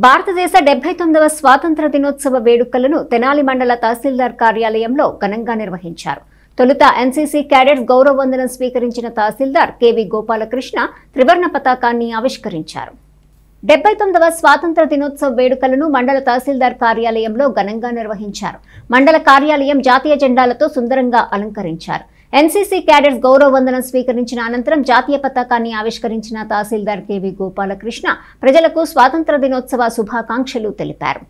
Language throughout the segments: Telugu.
భారతదేశ 79వ స్వాతంత్ర దినోత్సవ వేడుకలను తెనాలి మండల తహసీల్దార్ కార్యాలయంలో ఘనంగా నిర్వహించారు. తొలుత ఎన్సీసీ క్యాడెట్స్ గౌరవ వందనం స్వీకరించిన తహసీల్దార్ కేవి గోపాలకృష్ణ త్రివర్ణ పతాకాన్ని ఆవిష్కరించారు. 79వ స్వాతంత్ర దినోత్సవ వేడుకలను మండల తహసీల్దార్ కార్యాలయంలో ఘనంగా నిర్వహించారు. మండల కార్యాలయం జాతీయ జెండాలతో సుందరంగా అలంకరించారు. ఎన్సీసీ క్యాడెట్స్ గౌరవ వందనం స్వీకరించిన అనంతరం జాతీయ పతాకాన్ని ఆవిష్కరించిన తహసీల్దార్ కేవి గోపాలకృష్ణ ప్రజలకు స్వాతంత్ర దినోత్సవ శుభాకాంక్షలు తెలిపారు.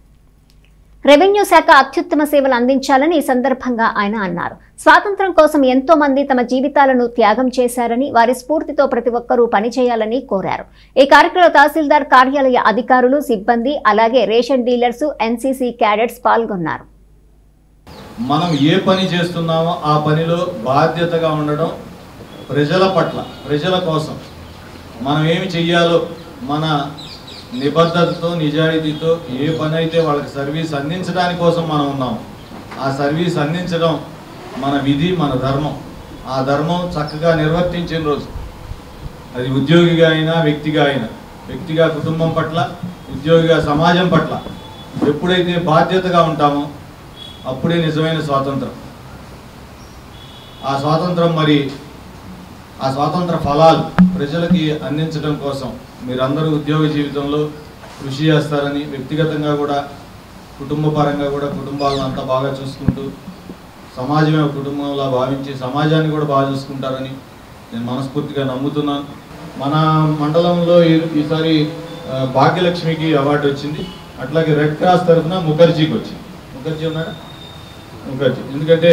రెవెన్యూ శాఖ అత్యుత్తమ సేవలు అందించాలని ఈ సందర్భంగా ఆయన అన్నారు. స్వాతంత్ర్యం కోసం ఎంతో మంది తమ జీవితాలను త్యాగం చేశారని, వారి స్ఫూర్తితో ప్రతి ఒక్కరూ పనిచేయాలని కోరారు. ఈ కార్యక్రమంలో తహసీల్దార్ కార్యాలయ అధికారులు, సిబ్బంది, అలాగే రేషన్ డీలర్స్, ఎన్సీసీ క్యాడెట్స్ పాల్గొన్నారు. మనం ఏ పని చేస్తున్నామో ఆ పనిలో బాధ్యతగా ఉండడం, ప్రజల పట్ల, ప్రజల కోసం మనం ఏమి చెయ్యాలో మన నిబద్ధతతో, నిజాయితీతో ఏ పని అయితే వాళ్ళకి సర్వీస్ అందించడానికి కోసం మనం ఉన్నాం, ఆ సర్వీస్ అందించడం మన విధి, మన ధర్మం. ఆ ధర్మం చక్కగా నిర్వర్తించిన రోజు, అది ఉద్యోగిగా అయినా వ్యక్తిగా అయినా, వ్యక్తిగా కుటుంబం పట్ల, ఉద్యోగిగా సమాజం పట్ల ఎప్పుడైతే బాధ్యతగా ఉంటామో అప్పుడే నిజమైన స్వాతంత్రం. ఆ స్వాతంత్రం ఆ స్వాతంత్ర ఫలాలు ప్రజలకి అందించడం కోసం మీరందరూ ఉద్యోగ జీవితంలో కృషి చేస్తారని, వ్యక్తిగతంగా కూడా, కుటుంబ పరంగా కూడా కుటుంబాలను అంతా బాగా చూసుకుంటూ సమాజమే కుటుంబంలా భావించి సమాజాన్ని కూడా బాగా చూసుకుంటారని నేను మనస్ఫూర్తిగా నమ్ముతున్నాను. మన మండలంలో ఈసారి భాగ్యలక్ష్మికి అవార్డు వచ్చింది. అట్లాగే రెడ్ క్రాస్ తరఫున ముఖర్జీకి వచ్చింది. ముఖర్జీ ఉన్నాడా? ముఖర్జీ. ఎందుకంటే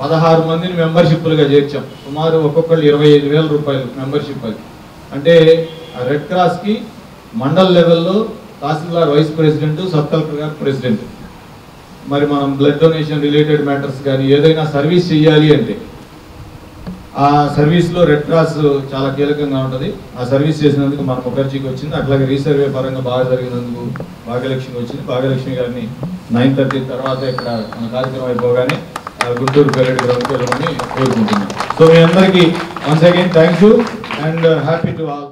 16 మందిని మెంబర్షిప్లుగా చేర్చాం. సుమారు ఒక్కొక్కళ్ళు 25,000 రూపాయలు మెంబర్షిప్. అది అంటే రెడ్ క్రాస్కి మండల్ లెవెల్లో తహసీల్దార్ వైస్ ప్రెసిడెంట్, సబ్ కలెక్టర్ గారు ప్రెసిడెంట్. మరి మనం బ్లడ్ డొనేషన్ రిలేటెడ్ మ్యాటర్స్ కానీ ఏదైనా సర్వీస్ చేయాలి అంటే ఆ సర్వీస్లో రెడ్ క్రాస్ చాలా కీలకంగా ఉంటుంది. ఆ సర్వీస్ చేసినందుకు మన ముఖర్జీకి వచ్చింది. అట్లాగే రీసర్వే పరంగా బాగా జరిగినందుకు భాగ్యలక్ష్మికి వచ్చింది. భాగ్యలక్ష్మి గారిని 9:30 తర్వాత ఇక్కడ మన కార్యక్రమం అయిపోగానే గుంటూరు పెరేడ్ గ్రౌండ్కి వెళ్ళమని కోరుకుంటున్నాను. సో మీ అందరికీ once again thank you and happy to all.